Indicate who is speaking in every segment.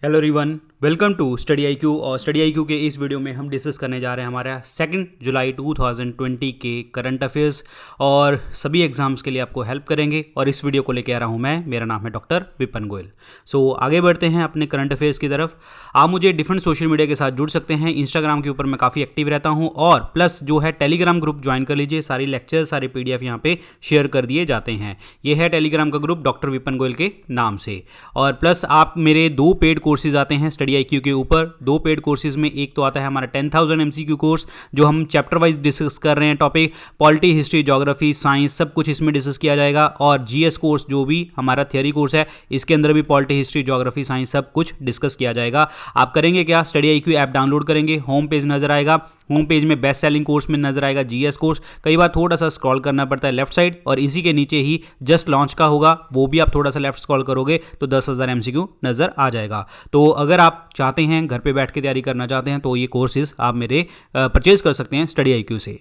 Speaker 1: Hello everyone, welcome to study I Q. और study I Q के इस video में हम डिस्कस करने जा रहे हैं हमारा 2 जुलाई 2020 के करंट अफेयर्स और सभी एग्जाम्स के लिए आपको हेल्प करेंगे। और इस वीडियो को लेकर आ रहा हूं मैं, मेरा नाम है डॉक्टर विपन गोयल। सो आगे बढ़ते हैं अपने करंट अफेयर्स की तरफ। आप मुझे डिफरेंट सोशल मीडिया के साथ जुड़ सकते हैं। इंस्टाग्राम के ऊपर मैं काफ़ी एक्टिव रहता हूँ और प्लस जो है टेलीग्राम ग्रुप ज्वाइन कर लीजिए। सारी लेक्चर सारे PDF यहाँ पे शेयर कर दिए जाते हैं। ये है टेलीग्राम का ग्रुप डॉक्टर विपन गोयल के नाम से। और प्लस आप मेरे 2 पेड कोर्सेज आते हैं स्टडी IQ के ऊपर। 2 पेड कोर्सेज में एक तो आता है हमारा 10,000 MCQ कोर्स, जो हम चैप्टर वाइज डिस्कस कर रहे हैं। Topic polity, history, geography, science सब कुछ इसमें डिस्कस किया जाएगा। और GS कोर्स जो भी हमारा थियरी कोर्स है, इसके अंदर भी पॉलिटी, हिस्ट्री, ज्योग्राफी, साइंस सब कुछ डिस्कस किया जाएगा। आप करेंगे क्या, स्टडी IQ ऐप डाउनलोड करेंगे, होम पेज नजर आएगा। होम पेज में बेस्ट सेलिंग कोर्स में नजर आएगा GS कोर्स। कई बार थोड़ा सा स्क्रॉल करना पड़ता है लेफ्ट साइड, और इसी के नीचे ही जस्ट लॉन्च का होगा, वो भी आप थोड़ा सा लेफ्ट स्क्रॉल करोगे तो 10,000 MCQ नजर आ जाएगा। तो अगर आप चाहते हैं, घर पे बैठ के तैयारी करना चाहते हैं, तो ये कोर्सेज आप मेरे परचेज कर सकते हैं स्टडी IQ से।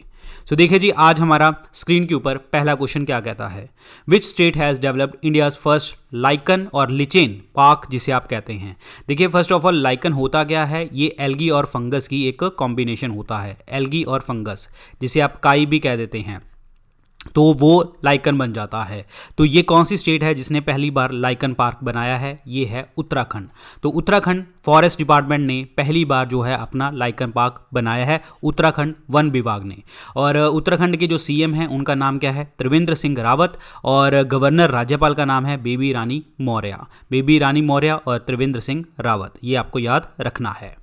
Speaker 1: सो देखिए जी, आज हमारा स्क्रीन के ऊपर पहला क्वेश्चन क्या कहता है। Which state has developed India's first lichen और लिचेन पार्क, जिसे आप कहते हैं। देखिए, फर्स्ट ऑफ ऑल लाइकन होता क्या है, ये एल्गी और फंगस की एक कॉम्बिनेशन होता है। एल्गी और फंगस, जिसे आप काई भी कह देते हैं, तो वो लाइकन बन जाता है। तो ये कौन सी स्टेट है जिसने पहली बार लाइकन पार्क बनाया है? ये है उत्तराखंड। तो उत्तराखंड फॉरेस्ट डिपार्टमेंट ने पहली बार जो है अपना लाइकन पार्क बनाया है, उत्तराखंड वन विभाग ने। और उत्तराखंड के जो CM हैं उनका नाम क्या है? त्रिवेंद्र सिंह रावत। और गवर्नर राज्यपाल का नाम है बेबी रानी मौर्य। बेबी रानी मौर्य और त्रिवेंद्र सिंह रावत, ये आपको याद रखना है।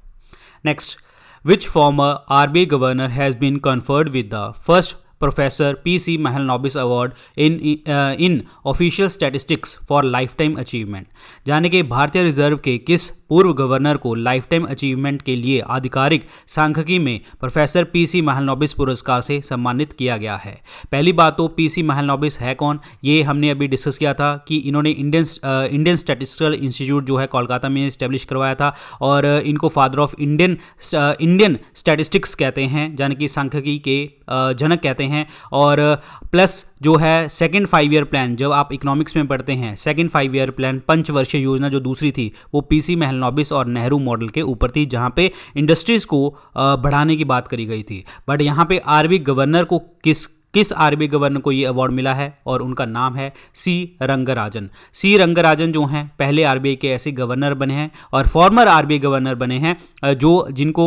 Speaker 1: Next, which former RBI governor has been conferred with the first professor PC Mahalanobis award in official statistics for life time achievement. जाने के भारतीय रिजर्व के किस पूर्व गवर्नर को लाइफ टाइम अचीवमेंट के लिए आधिकारिक सांख्यिकी में प्रोफेसर PC महलनोबिस पुरस्कार से सम्मानित किया गया है? पहली बात तो PC महलनोबिस है कौन, ये हमने अभी डिस्कस किया था कि इन्होंने इंडियन स्टैटिस्टिकल इंस्टीट्यूट जो है कोलकाता में इस्टेब्लिश करवाया था। और इनको फादर ऑफ इंडियन स्टैटिस्टिक्स कहते हैं, यानी कि सांख्यिकी के जनक कहते हैं। और प्लस जो है सेकंड 5 ईयर प्लान, जब आप इकोनॉमिक्स में पढ़ते हैं, सेकंड 5 ईयर प्लान पंचवर्षीय योजना जो दूसरी थी, वो PC महलनोबिस और नेहरू मॉडल के ऊपर थी, जहां पे इंडस्ट्रीज को बढ़ाने की बात करी गई थी। बट यहां पे RBI गवर्नर को किस RBI गवर्नर को ये अवार्ड मिला है? और उनका नाम है C रंगराजन। C रंगराजन जो हैं पहले RBI के ऐसे गवर्नर बने हैं और फॉर्मर RBI गवर्नर बने हैं जिनको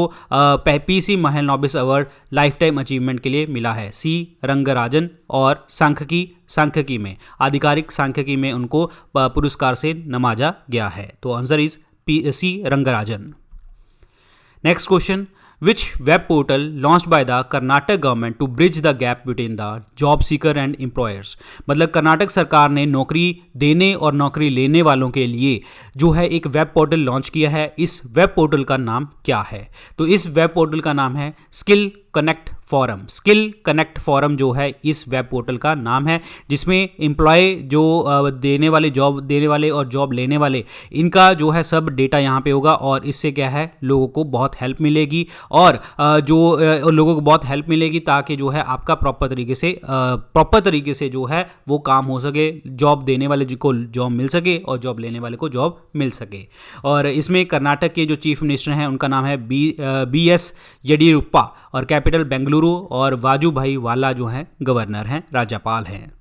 Speaker 1: PC Mahalanobis award life time achievement के लिए मिला है। C रंगराजन। और सांख्यिकी में, आधिकारिक सांख्यिकी में उनको पुरस्कार से नवाजा गया है। तो answer is C Rangarajan. Next question, which web portal launched by the Karnataka government to bridge the gap between the job seeker and employers। मतलब कर्नाटक सरकार ने नौकरी देने और नौकरी लेने वालों के लिए जो है एक वेब पोर्टल लॉन्च किया है। इस वेब पोर्टल का नाम क्या है? तो इस वेब पोर्टल का नाम है skill connect forum. Skill connect forum जो है इस वेब पोर्टल का नाम है, जिसमें एम्प्लॉय जो देने वाले और जॉब लेने वाले, इनका जो है सब डेटा यहाँ पे होगा। और इससे क्या है, लोगों को बहुत हेल्प मिलेगी। और लोगों को बहुत हेल्प मिलेगी ताकि जो है आपका प्रॉपर तरीके से जो है वो काम हो सके, जॉब देने वाले को जॉब मिल सके और जॉब लेने वाले को जॉब मिल सके। और इसमें कर्नाटक के जो चीफ मिनिस्टर हैं उनका नाम है BS येडियुरप्पा, और कैपिटल बेंगलुरु, और वाजूभाई वाला जो हैं गवर्नर हैं, राज्यपाल हैं।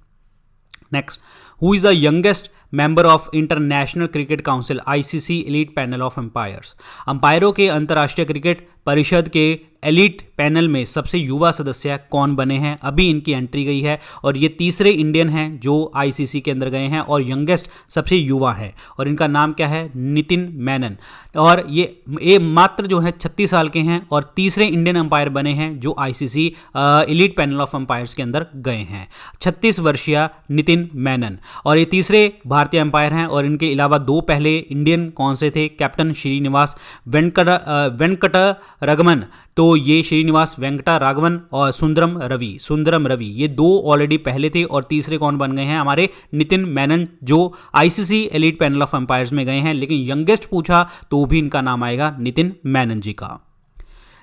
Speaker 1: Next, who is the youngest member of International Cricket Council ICC elite panel of umpires. अंपायरों के अंतर्राष्ट्रीय क्रिकेट परिषद के एलीट पैनल में सबसे युवा सदस्य कौन बने हैं? अभी इनकी एंट्री गई है और ये तीसरे इंडियन हैं जो ICC के अंदर गए हैं और यंगेस्ट सबसे युवा है। और इनका नाम क्या है? नितिन मेनन। और ये मात्र जो है 36 साल के हैं और तीसरे इंडियन अंपायर बने हैं जो ICC elite panel of umpires के अंदर गए हैं। 36 वर्षीय नितिन मेनन, और ये तीसरे भारतीय अंपायर हैं। और इनके अलावा 2 पहले इंडियन कौन से थे? कैप्टन श्रीनिवास वेंकट रघमन, तो ये श्रीनिवास वेंकटा राघवन और सुंदरम रवि, ये 2 ऑलरेडी पहले थे। और तीसरे कौन बन गए हैं? हमारे नितिन मेनन, जो ICC elite panel of umpires में गए हैं। लेकिन यंगेस्ट पूछा तो भी इनका नाम आएगा नितिन मेनन जी का।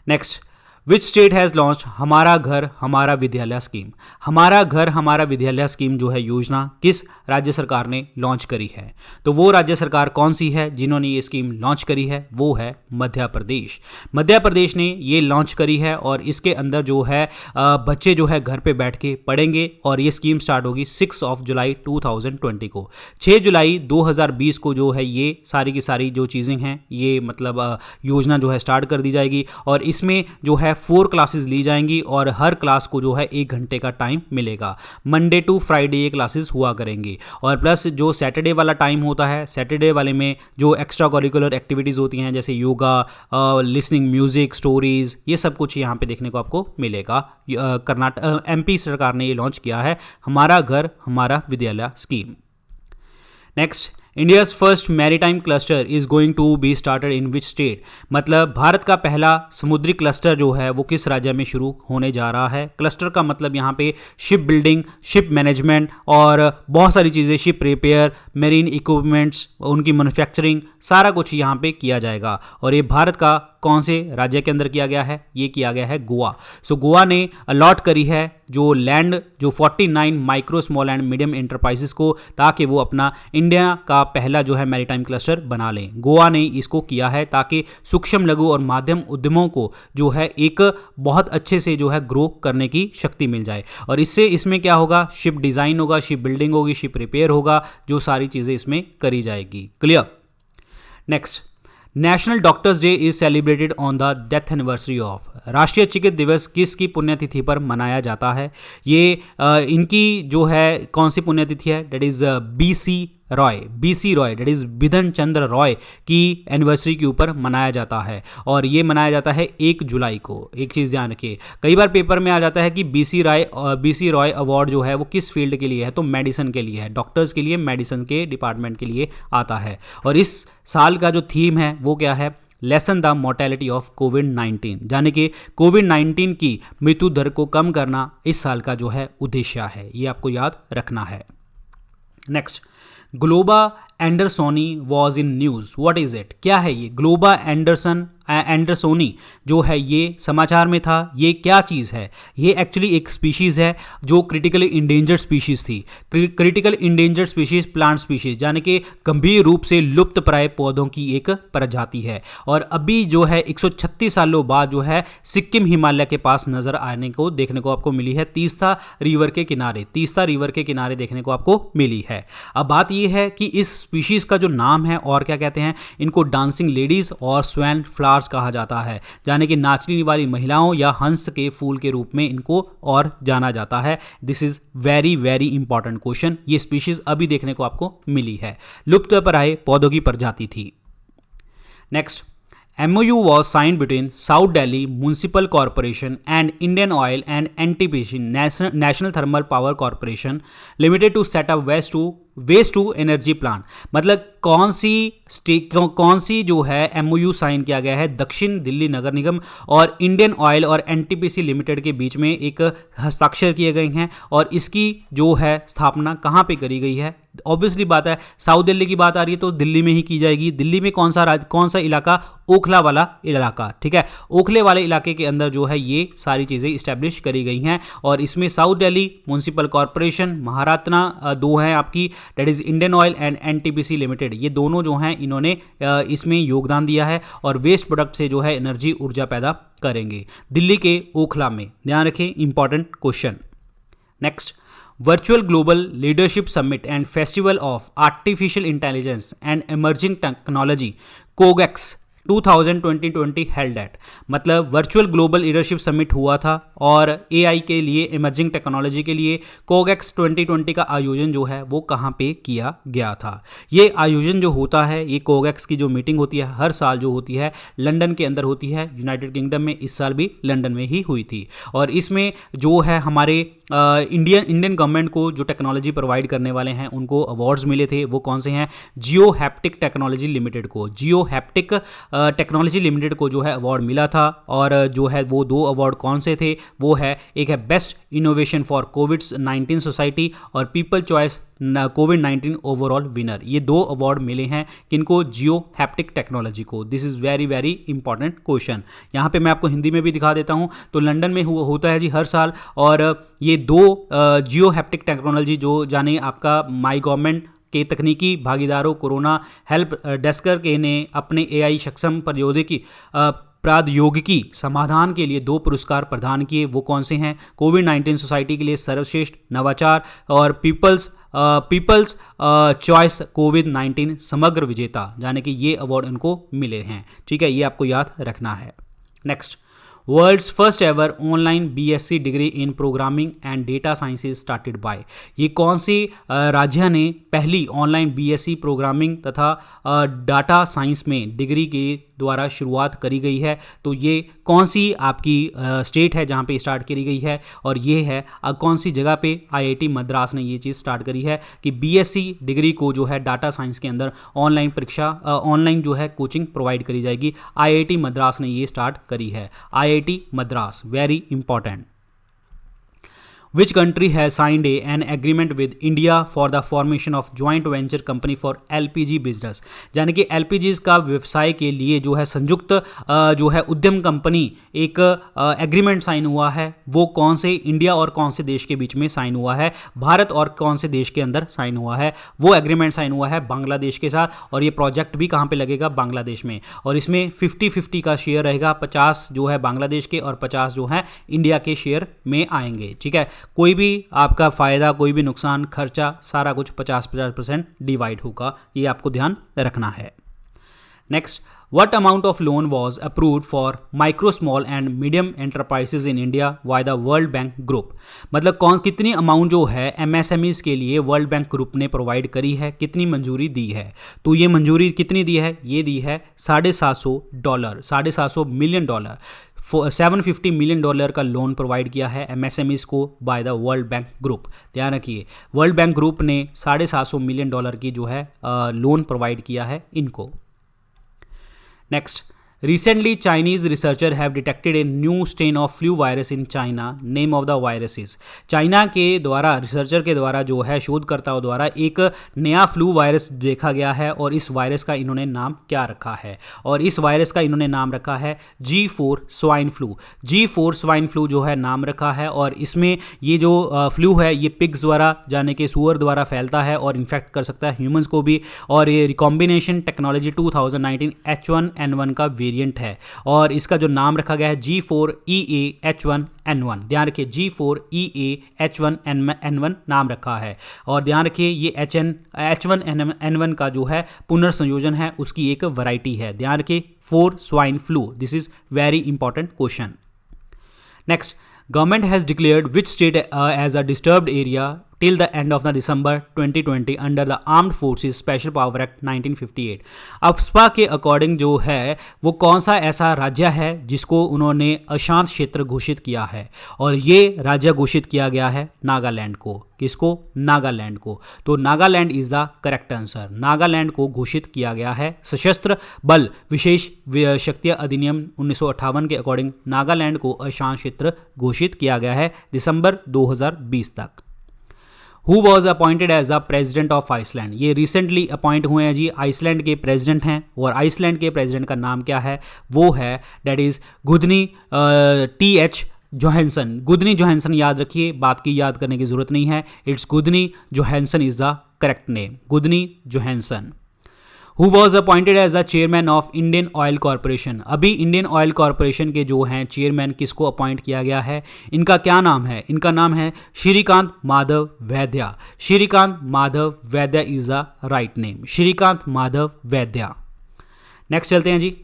Speaker 1: Next, which state has launch हमारा घर हमारा विद्यालय स्कीम। हमारा घर हमारा विद्यालय स्कीम जो है योजना किस राज्य सरकार ने लॉन्च करी है? तो वो राज्य सरकार कौन सी है जिन्होंने ये स्कीम लॉन्च करी है? वो है मध्य प्रदेश। मध्य प्रदेश ने ये लॉन्च करी है और इसके अंदर जो है बच्चे जो है घर पे बैठ के पढ़ेंगे और ये स्कीम स्टार्ट होगी 6 जुलाई 2020 को। 6 जुलाई 2020 को जो है ये सारी की सारी जो चीज़ें हैं ये मतलब योजना जो है स्टार्ट कर दी जाएगी और इसमें जो है 4 क्लासेस ली जाएंगी और हर क्लास को जो है 1 घंटे का टाइम मिलेगा। मंडे टू फ्राइडे ये क्लासेस हुआ करेंगी और प्लस जो सैटरडे वाला टाइम होता है, सैटरडे वाले में जो एक्स्ट्रा करिकुलर एक्टिविटीज़ होती हैं जैसे योगा, लिसनिंग म्यूजिक, स्टोरीज, ये सब कुछ यहाँ पे देखने को आपको मिलेगा। कर्नाटक MP सरकार ने ये लॉन्च किया है हमारा घर हमारा विद्यालय scheme. Next, India's first maritime cluster is going to be started in which state. मतलब भारत का पहला समुद्री क्लस्टर जो है वो किस राज्य में शुरू होने जा रहा है? क्लस्टर का मतलब यहाँ पे शिप बिल्डिंग, शिप मैनेजमेंट और बहुत सारी चीज़ें, शिप रिपेयर, मेरीन इक्विपमेंट्स, उनकी मैन्युफैक्चरिंग, सारा कुछ यहाँ पे किया जाएगा। और ये भारत का कौन से राज्य के अंदर किया गया है? ये किया गया है गोवा। सो गोवा ने अलॉट करी है जो लैंड जो 49 micro small and medium enterprises को, ताकि वो अपना इंडिया का पहला जो है मैरीटाइम क्लस्टर बना लें। गोवा ने इसको किया है ताकि सूक्ष्म लघु और माध्यम उद्यमों को जो है एक बहुत अच्छे से जो है ग्रो करने की शक्ति मिल जाए। और इससे इसमें क्या होगा? शिप डिज़ाइन होगा, शिप बिल्डिंग होगी, शिप रिपेयर होगा, जो सारी चीज़ें इसमें करी जाएगी। Clear? Next, national doctors day is celebrated on the death anniversary of. राष्ट्रीय चिकित्सा दिवस किसकी पुण्यतिथि पर मनाया जाता है? ये इनकी जो है कौन सी पुण्यतिथि है? Date is BC Roy date is Bidhan Chandra Roy की एनिवर्सरी के ऊपर मनाया जाता है और ये मनाया जाता है 1 जुलाई को। एक चीज़ ध्यान रखिए, कई बार पेपर में आ जाता है कि BC रॉय अवार्ड जो है वो किस फील्ड के लिए है? तो मेडिसिन के लिए है, डॉक्टर्स के लिए, मेडिसिन के डिपार्टमेंट के लिए आता है। और इस साल का जो थीम है वो क्या है? लेसन द मोर्टेलिटी ऑफ कोविड-19, यानी कि कोविड-19 की मृत्यु दर को कम करना इस साल का जो है उद्देश्य है। ये आपको याद रखना है। Next, Globba andersonii was in news. What is it? क्या है ये ग्लोबा एंडरसोनी जो है ये समाचार में था? ये क्या चीज़ है? ये एक्चुअली एक स्पीशीज़ है जो क्रिटिकली इंडेंजर्ड स्पीशीज़ थी। Critical endangered species plant species, यानी कि गंभीर रूप से लुप्त प्राय पौधों की एक प्रजाति है। और अभी जो है 136 सालों बाद जो है सिक्किम हिमालय के पास नज़र आने को देखने को आपको मिली है। तीस्ता रिवर के किनारे देखने को आपको मिली है। अब बात ये है कि इस स्पीशीज़ का जो नाम है और क्या कहते हैं, इनको डांसिंग लेडीज़ और स्वैन फ्लावर्स कहा जाता है, यानी कि नाचने वाली महिलाओं या हंस के फूल के रूप में इनको और जाना जाता है। This is very very important question. ये स्पीशीज़ अभी देखने को आपको मिली है, लुप्तप्राय पौधों की प्रजाति थी। Next, MOU was signed between South Delhi Municipal Corporation and Indian Oil and NTPC National Thermal Power Corporation Limited to set up waste to energy plant. मतलब कौन सी जो है MOU साइन किया गया है? दक्षिण दिल्ली नगर निगम और इंडियन ऑयल और NTPC लिमिटेड के बीच में एक हस्ताक्षर किए गए हैं और इसकी जो है स्थापना कहाँ पे करी गई है? ऑब्वियसली बात है, साउथ दिल्ली की बात आ रही है तो दिल्ली में ही की जाएगी। दिल्ली में कौन सा इलाका? ओखला वाला इलाका, ठीक है। ओखले वाले इलाके के अंदर जो है ये सारी चीज़ें इस्टेब्लिश करी गई हैं और इसमें साउथ दिल्ली म्युनिसिपल कॉरपोरेशन, महारातना दो हैं आपकी, that is Indian oil and NTPC limited, ये दोनों जो हैं इन्होंने इसमें योगदान दिया है और वेस्ट प्रोडक्ट से जो है एनर्जी ऊर्जा पैदा करेंगे दिल्ली के ओखला में। ध्यान रखें, important question. Next, virtual global leadership summit and festival of artificial intelligence and emerging technology CogX 2020 held at. मतलब वर्चुअल ग्लोबल लीडरशिप समिट हुआ था और AI के लिए, इमर्जिंग टेक्नोलॉजी के लिए कोगेक्स 2020 का आयोजन जो है वो कहाँ पे किया गया था? ये आयोजन जो होता है, ये कोगेक्स की जो मीटिंग होती है हर साल जो होती है लंदन के अंदर होती है, यूनाइटेड किंगडम में। इस साल भी लंदन में ही हुई थी और इसमें जो है हमारे इंडियन गवर्नमेंट को जो टेक्नोलॉजी प्रोवाइड करने वाले हैं उनको अवार्ड्स मिले थे। वो कौन से हैं? जियो हैप्टिक टेक्नोलॉजी लिमिटेड को जियो हैप्टिक टेक्नोलॉजी लिमिटेड को जो है अवार्ड मिला था, और जो है वो 2 अवार्ड कौन से थे, वो है एक है best innovation for covid society और पीपल चॉइस कोविड-19 ओवरऑल विनर। ये 2 अवार्ड मिले हैं किनको, जियो हैप्टिक टेक्नोलॉजी को। This is very very important question. यहाँ पे मैं आपको हिंदी में भी दिखा देता हूँ। तो लंदन में होता है जी हर साल, और ये 2 जियो हैप्टिक टेक्नोलॉजी जो जाने आपका माई गवर्नमेंट के तकनीकी भागीदारों कोरोना हेल्प डेस्कर के ने अपने AI सक्षम प्रौद्योगिकी समाधान के लिए 2 पुरस्कार प्रदान किए। वो कौन से हैं? कोविड-19 सोसाइटी के लिए सर्वश्रेष्ठ नवाचार और पीपल्स चॉइस कोविड-19 समग्र विजेता, यानी कि ये अवार्ड उनको मिले हैं। ठीक है, ये आपको याद रखना है। Next, world's first ever online BSc degree in programming and data sciences started by. ये कौन सी राज्य ने पहली ऑनलाइन BSc प्रोग्रामिंग तथा डाटा साइंस में डिग्री के द्वारा शुरुआत करी गई है? तो ये कौन सी आपकी स्टेट है जहाँ पे स्टार्ट करी गई है, और ये है कौन सी जगह पे IIT मद्रास ने ये चीज़ स्टार्ट करी है कि BSc डिग्री को जो है डाटा साइंस के अंदर ऑनलाइन परीक्षा ऑनलाइन जो है कोचिंग प्रोवाइड करी जाएगी। IIT मद्रास ने ये स्टार्ट करी है। IIT Madras, very important. Which country has signed an agreement with India for the formation of joint venture company for LPG business? यानी कि LPGs का व्यवसाय के लिए जो है संयुक्त जो है उद्यम कंपनी एक एग्रीमेंट साइन हुआ है। वो कौन से इंडिया और कौन से देश के बीच में साइन हुआ है? भारत और कौन से देश के अंदर साइन हुआ है? वो एग्रीमेंट साइन हुआ है बांग्लादेश के साथ, और ये प्रोजेक्ट भी कहाँ पे लगेगा? बांग्लादेश में। और इसमें 50-50 का शेयर रहेगा, 50 जो है बांग्लादेश के और 50 जो है इंडिया के शेयर में आएंगे। ठीक है, कोई भी आपका फ़ायदा, कोई भी नुकसान, खर्चा, सारा कुछ 50-50% डिवाइड होगा। ये आपको ध्यान रखना है। Next, What amount of loan was approved for micro, small and medium enterprises in India by the World Bank Group? मतलब कितनी अमाउंट जो है MSMEs के लिए वर्ल्ड बैंक ग्रुप ने प्रोवाइड करी है, कितनी मंजूरी दी है? तो ये मंजूरी कितनी दी है? ये दी है $750, $750 मिलियन, $750 मिलियन का लोन प्रोवाइड किया है MSMEs को by the world bank group. ध्यान रखिए, वर्ल्ड बैंक ग्रुप ने $750 मिलियन की जो है लोन प्रोवाइड किया है इनको। Next, recently Chinese researchers have detected a new strain of flu virus in China. Name of the virus is? China के द्वारा रिसर्चर के द्वारा जो है शोधकर्ताओं द्वारा एक नया फ्लू वायरस देखा गया है, और इस वायरस का इन्होंने नाम क्या रखा है? और इस वायरस का इन्होंने नाम रखा है G4 swine flu. G4 swine flu जो है नाम रखा है, और इसमें ये जो फ्लू है ये पिग्स द्वारा यानी कि सूअर द्वारा फैलता है और इन्फेक्ट कर सकता है ह्यूमंस को भी। और ये रिकॉम्बिनेशन टेक्नोलॉजी 2019 H1N1 का वेरिएंट है, और इसका जो नाम रखा गया है G4EA-H1N1। ध्यान रखिए, G4EA-H1N1 नाम रखा है। और ध्यान रखिए, ये H1N1 का जो है पुनर्संयोजन है, उसकी एक वैरायटी है। ध्यान रखिए, 4 swine flu. This is very important question. Next, government has declared which state as a disturbed area till the end of the December 2020 under the Armed Forces Special Power Act 1958। AFSPA के according जो है वो कौन सा ऐसा राज्य है जिसको उन्होंने अशांत क्षेत्र घोषित किया है? और ये राज्य घोषित किया गया है नागालैंड को। किसको? नागालैंड को। तो Nagaland is the correct answer. Nagaland को घोषित किया गया है। सशस्त्र बल विशेष शक्तियाँ अधिनियम 1958 के अकॉर्डिंग नागालैंड को अशांत क्षेत्र घोषित किया गया है दिसंबर 2020 तक। Who was appointed as the president of Iceland? ये रिसेंटली अपॉइंट हुए हैं जी, आइसलैंड के प्रेजिडेंट हैं, और आइसलैंड के प्रेजिडेंट का नाम क्या है? वो है date is Gudni TH Johannesson. Gudni Johannesson याद रखिए, बात की याद करने की जरूरत नहीं है। It's Gudni Johannesson is the correct name, Gudni Johannesson. Who was appointed as the chairman of Indian Oil Corporation? अभी इंडियन ऑयल कॉरपोरेशन के जो हैं चेयरमैन किसको अपॉइंट किया गया है? इनका क्या नाम है? इनका नाम है श्रीकांत माधव वैद्या। Shrikant Madhav Vaidya is the right name, Shrikant Madhav Vaidya. Next चलते हैं जी।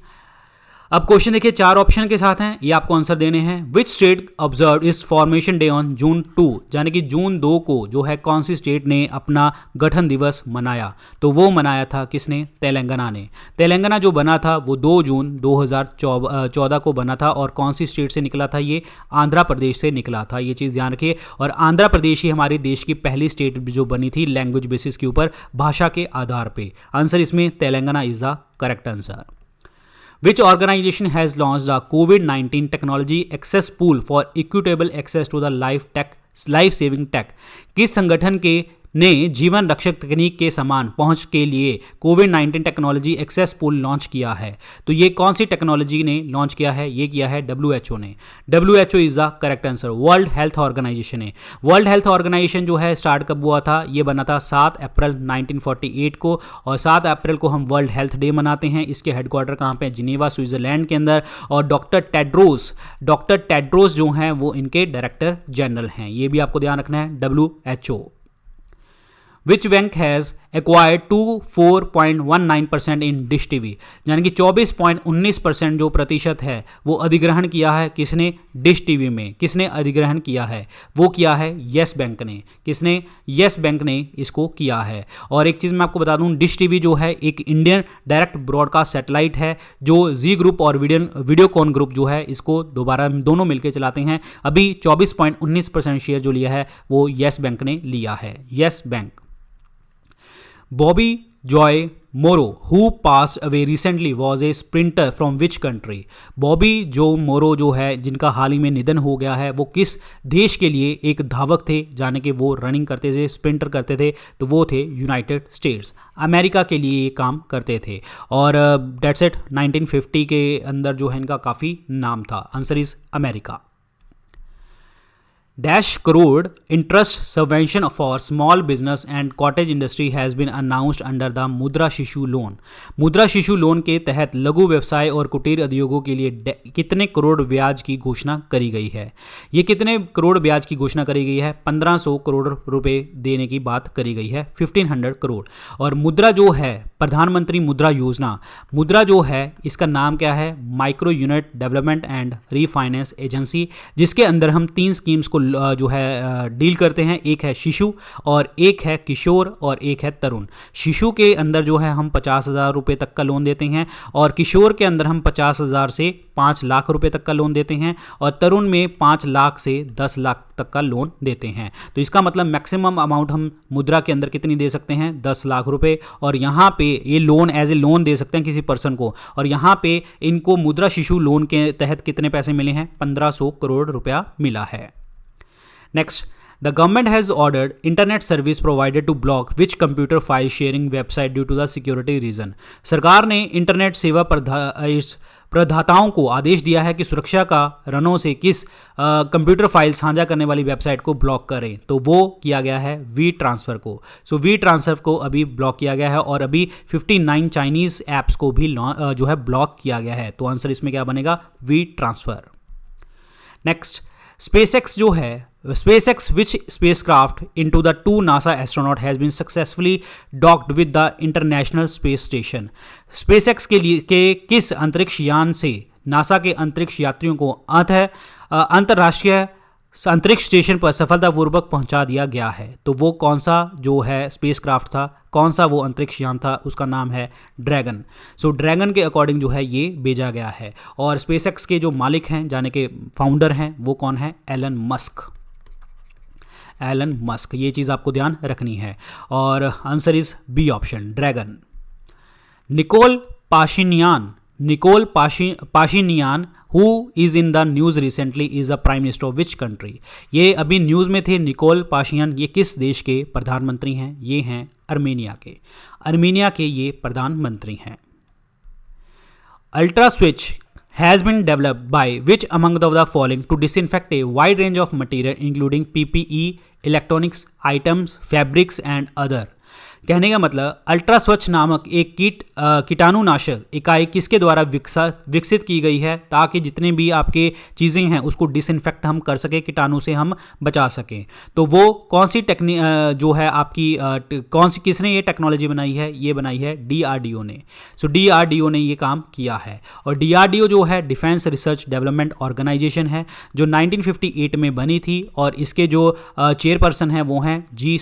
Speaker 1: अब क्वेश्चन देखिए, 4 ऑप्शन के साथ हैं, ये आपको आंसर देने हैं। विच स्टेट ऑब्जर्व इस फॉर्मेशन डे ऑन June 2? यानी कि जून 2 को जो है कौन सी स्टेट ने अपना गठन दिवस मनाया? तो वो मनाया था किसने? तेलंगाना ने। तेलंगाना जो बना था वो 2 जून 2014 को बना था, और कौन सी स्टेट से निकला था? ये आंध्र प्रदेश से निकला था। ये चीज़ ध्यान रखिए। और आंध्र प्रदेश ही हमारे देश की पहली स्टेट जो बनी थी लैंग्वेज बेसिस के ऊपर, भाषा के आधार पर। आंसर इसमें Telangana is the correct answer. Which organization has launched a COVID-19 technology access pool for equitable access to the life saving tech? किस संगठन के ने जीवन रक्षक तकनीक के समान पहुंच के लिए कोविड-19 टेक्नोलॉजी एक्सेस पूल लॉन्च किया है? तो ये कौन सी टेक्नोलॉजी ने लॉन्च किया है? ये किया है WHO ने। WHO is the correct answer. World health organisation है। वर्ल्ड हेल्थ ऑर्गेनाइजेशन जो है स्टार्ट कब हुआ था? ये बना था 7 अप्रैल 1948 को, और 7 अप्रैल को हम वर्ल्ड हेल्थ डे मनाते हैं। इसके हेडक्वार्टर कहाँ पे? जिनेवा, स्विट्जरलैंड के अंदर। और डॉक्टर टेड्रोस जो हैं वो इनके डायरेक्टर जनरल हैं। ये भी आपको ध्यान रखना है, WHO। Which bank has acquired 24.19% in Dish TV? यानी कि 24.19% जो प्रतिशत है वो अधिग्रहण किया है किसने? डिश टीवी में। किसने अधिग्रहण किया है? वो किया है येस बैंक ने। किसने? येस बैंक ने इसको किया है। और एक चीज़ मैं आपको बता दूं, डिश टीवी जो है एक इंडियन डायरेक्ट ब्रॉडकास्ट सैटेलाइट है जो जी ग्रुप और वीडियोकॉन ग्रुप जो है इसको दोनों मिलकर चलाते हैं। अभी 24.19% शेयर जो लिया है वो येस बैंक ने लिया है। Yes bank. Bobby Joy Moro, who passed away recently, was a sprinter from which country? Bobby जो मोरो जो है जिनका हाल ही में निधन हो गया है, वो किस देश के लिए एक धावक थे? जाने के वो रनिंग करते थे, स्प्रिंटर करते थे, तो वो थे यूनाइटेड स्टेट्स, अमेरिका के लिए ये काम करते थे। और डेट्स इट, 1950 के अंदर जो है इनका काफ़ी नाम था। Answer is America. Dash crore interest subvention for small business and cottage industry has been announced under the मुद्रा शिशु लोन। मुद्रा शिशु लोन के तहत लघु व्यवसाय और कुटीर उद्योगों के लिए कितने करोड़ ब्याज की घोषणा करी गई है? ये कितने करोड़ ब्याज की घोषणा करी गई है? 1500 करोड़ रुपए देने की बात करी गई है, 1500 करोड़। और मुद्रा जो है, प्रधानमंत्री मुद्रा योजना, मुद्रा जो है इसका नाम क्या है? Micro unit development and refinance agency, जिसके अंदर हम 3 स्कीम्स को जो है डील करते हैं। एक है शिशु, और एक है किशोर, और एक है तरुण। शिशु के अंदर जो है हम 50,000 रुपये तक का लोन देते हैं, और किशोर के अंदर हम 50,000 से 5 लाख रुपए तक का लोन देते हैं, और तरुण में 5 लाख से 10 लाख तक का लोन देते हैं। तो इसका मतलब मैक्सिमम अमाउंट हम मुद्रा के अंदर कितनी दे सकते हैं? 10 लाख रुपए। और यहाँ पे ये लोन एज ए लोन दे सकते हैं किसी पर्सन को, और यहाँ पे इनको मुद्रा शिशु लोन के तहत कितने पैसे मिले हैं? 1500 करोड़ रुपया मिला है। Next, the government has ordered internet service provider to block which computer file sharing website due to the security reason? सरकार ने इंटरनेट सेवा प्रदाताओं को आदेश दिया है कि सुरक्षा कारणों से किस कंप्यूटर फाइल साझा करने वाली वेबसाइट को ब्लॉक करें। तो वो किया गया है वी ट्रांसफ़र को। सो वी ट्रांसफ़र को अभी ब्लॉक किया गया है, और अभी 59 चाइनीज़ ऐप्स को भी जो है ब्लॉक किया गया है। तो आंसर इसमें क्या बनेगा? We transfer. नेक्स्ट, SpaceX जो है, SpaceX which spacecraft into the 2 NASA astronaut has been successfully docked with the International Space Station? SpaceX के किस अंतरिक्ष यान से नासा के अंतरिक्ष यात्रियों को अंतर्राष्ट्रीय अंतरिक्ष स्टेशन पर सफलतापूर्वक पहुंचा दिया गया है? तो वो कौन सा जो है स्पेसक्राफ्ट था, कौन सा वो अंतरिक्ष यान था? उसका नाम है ड्रैगन। सो ड्रैगन के अकॉर्डिंग जो है ये भेजा गया है। और स्पेसएक्स के जो मालिक हैं, जाने के फाउंडर हैं, वो कौन है? Elon Musk. ये चीज़ आपको ध्यान रखनी है। और answer is B option, dragon. Nikol Pashinyan who is in the news recently is the prime minister of which country? ये अभी न्यूज़ में थे। निकोल पाशियान ये किस देश के प्रधानमंत्री हैं? ये हैं अर्मेनिया के ये प्रधानमंत्री हैं। Ultra switch has been developed by which among the following to disinfect a wide range of material including PPE, electronics items, fabrics and other? कहने का मतलब अल्ट्रा स्वच्छ नामक एक कीटाणुनाशक इकाई किसके द्वारा विकसित की गई है, ताकि जितने भी आपके चीज़ें हैं उसको डिसइंफेक्ट हम कर सकें, कीटाणु से हम बचा सकें। तो वो कौन सी जो है आपकी किसने ये टेक्नोलॉजी बनाई है? ये बनाई है DRDO ने। सो DRDO ने ये काम किया है। और DRDO जो है डिफेंस रिसर्च डेवलपमेंट ऑर्गेनाइजेशन है, जो 1958 में बनी थी। और इसके जो चेयरपर्सन हैं वो हैं जी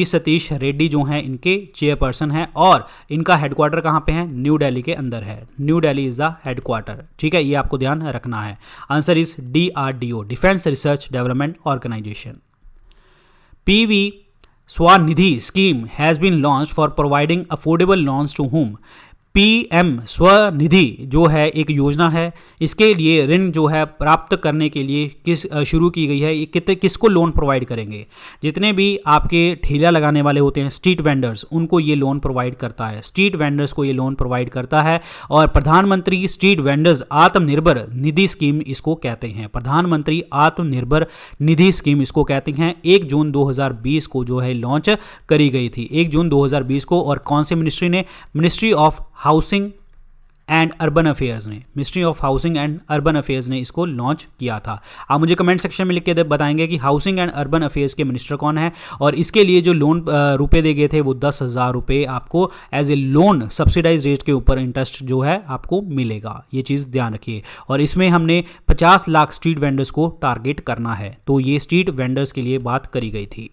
Speaker 1: सतीश रेड्डी जो हैं इनके चेयरपर्सन हैं। और इनका हेडक्वार्टर कहाँ पे है? न्यू दिल्ली के अंदर है। New Delhi is the headquarter. ठीक है, ये आपको ध्यान रखना है। Answer is DRDO, defence research development organisation. PV Svanidhi scheme has been launched for providing affordable loans to whom? PM Svanidhi जो है एक योजना है, इसके लिए ऋण जो है प्राप्त करने के लिए शुरू की गई है। ये किसको लोन प्रोवाइड करेंगे? जितने भी आपके ठेला लगाने वाले होते हैं, स्ट्रीट वेंडर्स, उनको ये लोन प्रोवाइड करता है। स्ट्रीट वेंडर्स को ये लोन प्रोवाइड करता है और प्रधानमंत्री street vendors Atmanirbhar Nidhi scheme इसको कहते हैं। प्रधानमंत्री आत्मनिर्भर निधि स्कीम इसको कहते हैं। 1 जून 2020 को जो है लॉन्च करी गई थी, 1 जून 2020 को। और कौन से मिनिस्ट्री ने? Ministry of housing and urban affairs ने, ministry of housing and urban affairs ने इसको लॉन्च किया था। आप मुझे कमेंट सेक्शन में लिख के बताएंगे कि हाउसिंग एंड अर्बन अफेयर्स के मिनिस्टर कौन है और इसके लिए जो लोन रुपए दे गए थे वो 10,000 रुपये आपको as a loan subsidise rate के ऊपर इंटरेस्ट जो है आपको मिलेगा। ये चीज़ ध्यान रखिए। और इसमें हमने 50 लाख स्ट्रीट वेंडर्स को टारगेट करना है, तो ये स्ट्रीट वेंडर्स के लिए बात करी गई थी।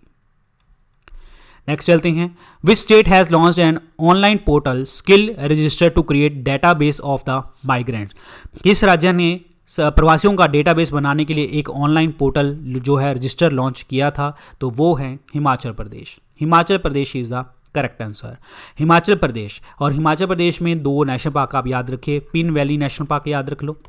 Speaker 1: नेक्स्ट चलते हैं। Which state has launched an online portal skill register to create database of the migrants? किस राज्य ने प्रवासियों का डेटाबेस बनाने के लिए एक ऑनलाइन पोर्टल जो है रजिस्टर लॉन्च किया था? तो वो है Himachal Pradesh. Himachal Pradesh is the correct answer, Himachal Pradesh. और हिमाचल प्रदेश में 2 नेशनल पार्क आप याद रखिए, पिन वैली नेशनल पार्क याद रख लो,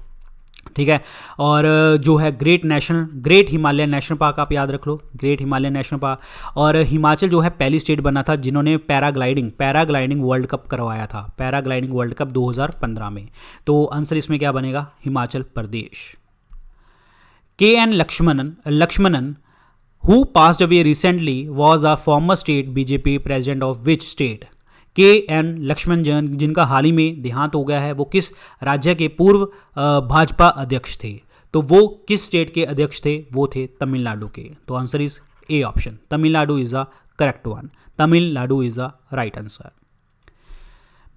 Speaker 1: ठीक है। और जो है ग्रेट हिमालयन नेशनल पार्क आप याद रख लो, ग्रेट हिमालयन नेशनल पार्क। और हिमाचल जो है पहली स्टेट बना था जिन्होंने पैराग्लाइडिंग वर्ल्ड कप करवाया था, पैराग्लाइडिंग वर्ल्ड कप 2015 में। तो आंसर इसमें क्या बनेगा? Himachal Pradesh. KN Lakshmanan who passed away recently was a former state BJP president of which state? KN Lakshmanan जिनका हाल ही में देहांत हो गया है, वो किस राज्य के पूर्व भाजपा अध्यक्ष थे? तो वो किस स्टेट के अध्यक्ष थे? वो थे तमिलनाडु के। तो answer is A option, Tamil Nadu is the correct one, Tamil Nadu is the right answer.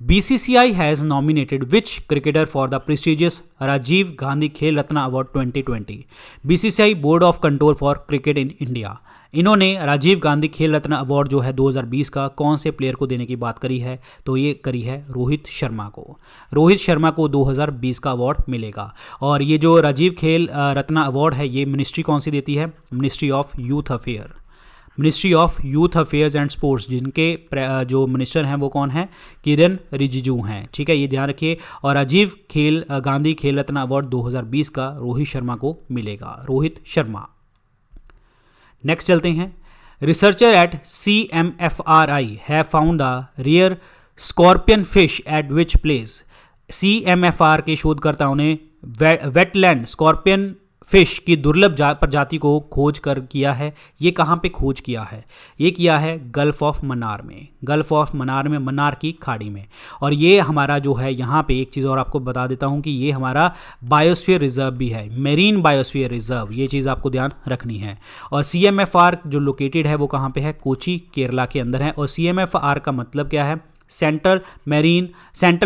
Speaker 1: BCCI has nominated which cricketer for the prestigious Rajiv Gandhi Khel Ratna Award 2020? BCCI board of control for cricket in India, इन्होंने राजीव गांधी खेल रत्न award जो है 2020 का कौन से player को देने की बात करी है? तो ये करी है रोहित शर्मा को। रोहित शर्मा को 2020 का अवार्ड मिलेगा। और ये जो राजीव खेल रत्न अवार्ड है ये मिनिस्ट्री कौन सी देती है? Ministry of youth affair, ministry of youth affairs and sports, जिनके जो मिनिस्टर हैं वो कौन है? किरण रिजिजू हैं, ठीक है, ये ध्यान रखिए। और राजीव गांधी खेल रत्न अवार्ड 2020 का रोहित शर्मा को मिलेगा, रोहित शर्मा। नेक्स्ट चलते हैं। Researcher at CMFRI have found the rare scorpion fish at which place? CMFR के शोधकर्ताओं ने वेटलैंड स्कॉर्पियन फिश की दुर्लभ प्रजाति को खोज कर किया है। ये कहाँ पे खोज किया है? ये किया है गल्फ ऑफ मन्नार में, गल्फ ऑफ मन्नार में, मन्नार की खाड़ी में। और ये हमारा जो है यहाँ पे एक चीज़ और आपको बता देता हूँ कि ये हमारा बायोस्फीयर रिजर्व भी है, मेरीन बायोस्फीयर रिजर्व, ये चीज़ आपको ध्यान रखनी है। और CMFR जो लोकेटेड है वो कहाँ पे है? कोची, केरला के अंदर है। और CMFR का मतलब क्या है? Central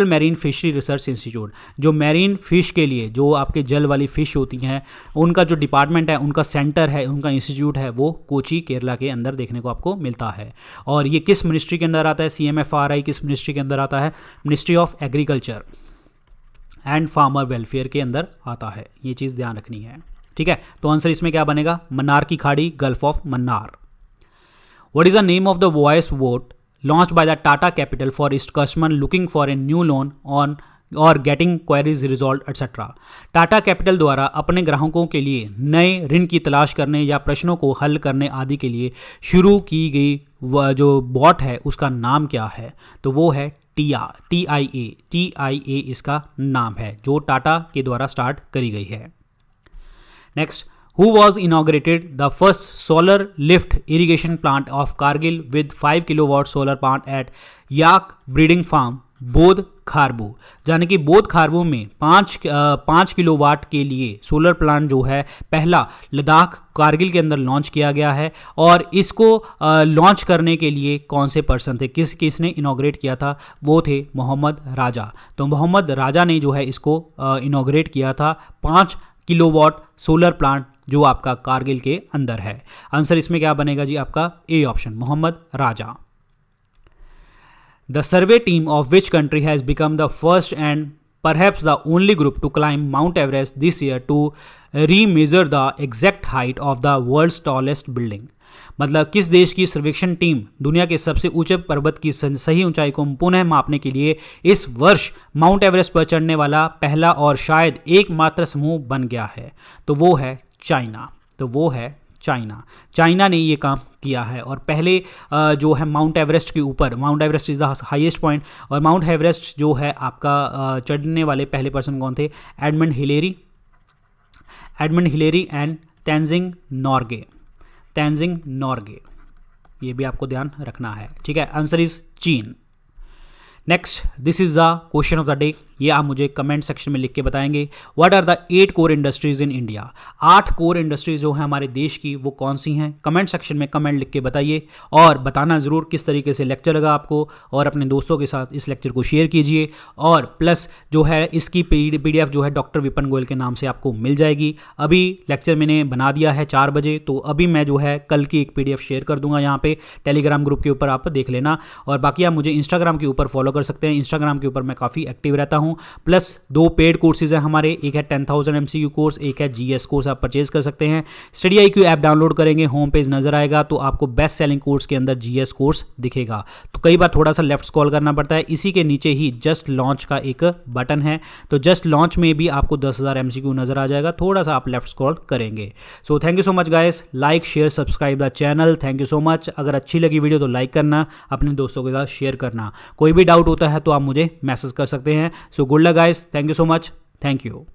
Speaker 1: marine fishery research institute. जो मैरीन फिश के लिए, जो आपके जल वाली फिश होती हैं, उनका जो डिपार्टमेंट है, उनका सेंटर है, उनका इंस्टीट्यूट है, वो कोची, केरला के अंदर देखने को आपको मिलता है। और ये किस मिनिस्ट्री के अंदर आता है? CMFRI किस मिनिस्ट्री के अंदर आता है? Ministry of agriculture and farmer welfare के अंदर आता है। ये चीज़ ध्यान रखनी है, ठीक है। तो आंसर इसमें क्या बनेगा? मन्नार की खाड़ी, gulf of Mannar. What is the name of the voice vote launched by the Tata Capital for its customer looking for a new loan on और getting queries resolve etcetera? Tata capital द्वारा अपने ग्राहकों के लिए नए ऋण की तलाश करने या प्रश्नों को हल करने आदि के लिए शुरू की गई जो बॉट है उसका नाम क्या है? तो वो है TIA इसका नाम है, जो टाटा के द्वारा स्टार्ट करी गई है। Next, who was inaugurated the first solar lift irrigation plant of Kargil with 5 kilowatt solar plant at Yak breeding farm बोध खारबू? यानी कि बोध खारबू में 5 किलोवाट के लिए सोलर प्लांट जो है पहला लद्दाख कारगिल के अंदर लॉन्च किया गया है। और इसको लॉन्च करने के लिए कौन से पर्सन थे, किसने इनॉग्रेट किया था? वो थे मोहम्मद राजा। तो मोहम्मद राजा ने जो है इसको इनॉग्रेट किया था, 5 किलोवाट सोलर प्लांट जो आपका कारगिल के अंदर है। आंसर इसमें क्या बनेगा जी? आपका a option, Mohammad Raja. The survey team of which country has become the first and perhaps the only group to climb Mount Everest this year to re-measure the exact height of the world's tallest building? मतलब किस देश की सर्वेक्षण team दुनिया के सबसे ऊंचे पर्वत की सही ऊंचाई को पुनः मापने के लिए इस वर्ष माउंट एवरेस्ट पर चढ़ने वाला पहला और शायद एकमात्र समूह बन गया है? तो वो है चाइना। चाइना ने ये काम किया है और पहले जो है माउंट एवरेस्ट के ऊपर, Mount Everest is the highest point, और माउंट एवरेस्ट जो है आपका चढ़ने वाले पहले पर्सन कौन थे? Edmund Hillary and Tenzing Norgay. ये भी आपको ध्यान रखना है, ठीक है। आंसर इज चीन। Next, this is the question of the day. ये आप मुझे कमेंट सेक्शन में लिख के बताएंगे। What are the 8 core industries in India? 8 core industries जो है हमारे देश की, वो कौन सी हैं? कमेंट सेक्शन में कमेंट लिख के बताइए और बताना ज़रूर किस तरीके से लेक्चर लगा आपको, और अपने दोस्तों के साथ इस लेक्चर को शेयर कीजिए। और प्लस जो है इसकी PDF जो है डॉक्टर विपिन गोयल के नाम से आपको मिल जाएगी। अभी लेक्चर मैंने बना दिया है 4 बजे, तो अभी मैं जो है कल की एक PDF शेयर कर दूंगा यहाँ पे टेलीग्राम ग्रुप के ऊपर, आप देख लेना। और बाकी आप मुझे इंस्टाग्राम के ऊपर फॉलो कर सकते हैं। इंस्टाग्राम के ऊपर मैं काफ़ी एक्टिव रहता हूँ। प्लस 2 पेड कोर्सेज हैं हमारे, एक है 10,000 MCQ कोर्स, एक है GS कोर्स, आप परचेज कर सकते हैं। स्टडी IQ ऐप डाउनलोड करेंगे, होम पेज नजर आएगा तो आपको बेस्ट सेलिंग कोर्स के अंदर GS कोर्स दिखेगा। तो कई बार थोड़ा सा लेफ्ट स्क्रॉल करना पड़ता है, इसी के नीचे ही जस्ट लॉन्च का एक बटन है, तो जस्ट लॉन्च में भी आपको 10,000 MCQ नजर आ जाएगा, थोड़ा सा आप लेफ्ट स्क्रॉल करेंगे। So thank you so much guys, like share subscribe the channel. Thank you so much. अगर अच्छी लगी वीडियो तो लाइक करना, अपने दोस्तों के साथ शेयर करना। कोई भी डाउट होता है तो आप मुझे मैसेज कर सकते हैं। So good luck guys, thank you so much, thank you.